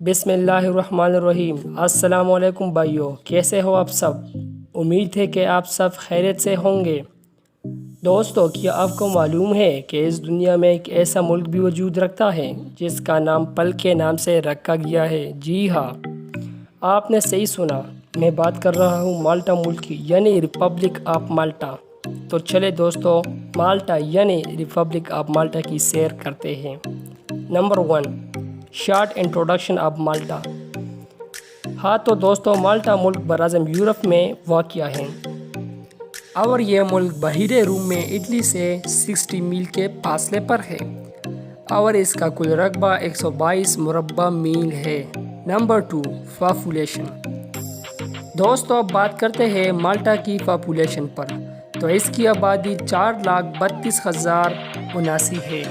بسم اللہ الرحمن الرحیم۔ السلام علیکم بھائیو، کیسے ہو آپ سب؟ امید ہے کہ آپ سب خیریت سے ہوں گے۔ دوستو، کیا آپ کو معلوم ہے کہ اس دنیا میں ایک ایسا ملک بھی وجود رکھتا ہے جس کا نام پل کے نام سے رکھا گیا ہے؟ جی ہاں، آپ نے صحیح سنا، میں بات کر رہا ہوں مالٹا ملک کی، یعنی ریپبلک آف مالٹا۔ تو چلے دوستو، مالٹا یعنی ریپبلک آف مالٹا کی سیر کرتے ہیں۔ نمبر 1، شارٹ انٹروڈکشن آف مالٹا۔ ہاں تو دوستو، مالٹا ملک براعظم یورپ میں واقع ہے اور یہ ملک بحیرہ روم میں اٹلی سے 60 میل کے فاصلے پر ہے اور اس کا کل رقبہ 122 مربع میل ہے۔ Number 2، population. دوستو، اب بات کرتے ہیں مالٹا کی پاپولیشن پر۔ تو اس کی آبادی 4,32,079 ہے۔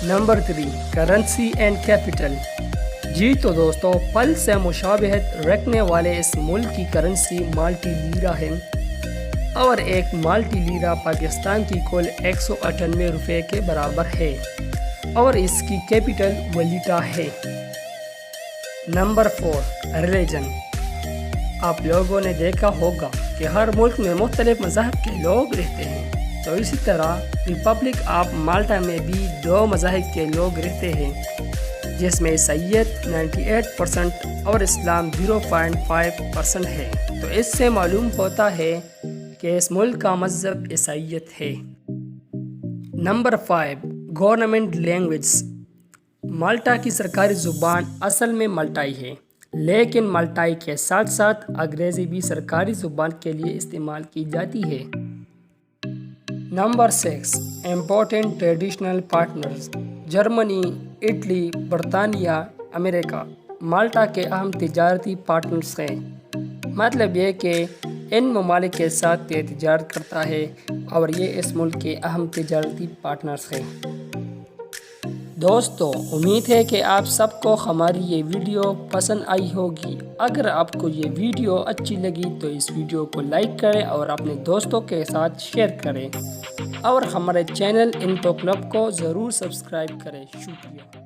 Number 3، currency and capital. جی تو دوستو، پل سے مشابہت رکھنے والے اس ملک کی کرنسی مالٹی لیرا ہے اور ایک مالٹی لیرا پاکستان کی کل 198 روپے کے برابر ہے اور اس کی کیپٹل ولیٹا ہے۔ Number 4، religion. آپ لوگوں نے دیکھا ہوگا کہ ہر ملک میں مختلف مذاہب کے لوگ رہتے ہیں، تو اسی طرح ریپبلک آف مالٹا میں بھی 2 مذاہب کے لوگ رہتے ہیں، جس میں عیسائیت 98% اور اسلام 0.5% ہے۔ تو اس سے معلوم ہوتا ہے کہ اس ملک کا مذہب عیسائیت ہے۔ Number 5، government languages. مالٹا کی سرکاری زبان اصل میں مالٹائی ہے، لیکن مالٹائی کے ساتھ ساتھ انگریزی بھی سرکاری زبان کے لیے استعمال کی جاتی ہے۔ Number 6، important traditional partners. Germany, Italy, برطانیہ، امریکہ مالٹا کے اہم تجارتی پارٹنرز ہیں۔ مطلب یہ کہ ان ممالک کے ساتھ یہ تجارت کرتا ہے اور یہ اس ملک کے اہم تجارتی پارٹنرز ہیں۔ دوستو، امید ہے کہ آپ سب کو ہماری یہ ویڈیو پسند آئی ہوگی۔ اگر آپ کو یہ ویڈیو اچھی لگی تو اس ویڈیو کو لائک کریں اور اپنے دوستوں کے ساتھ شیئر کریں اور ہمارے چینل انفو کلب کو ضرور سبسکرائب کریں۔ شکریہ۔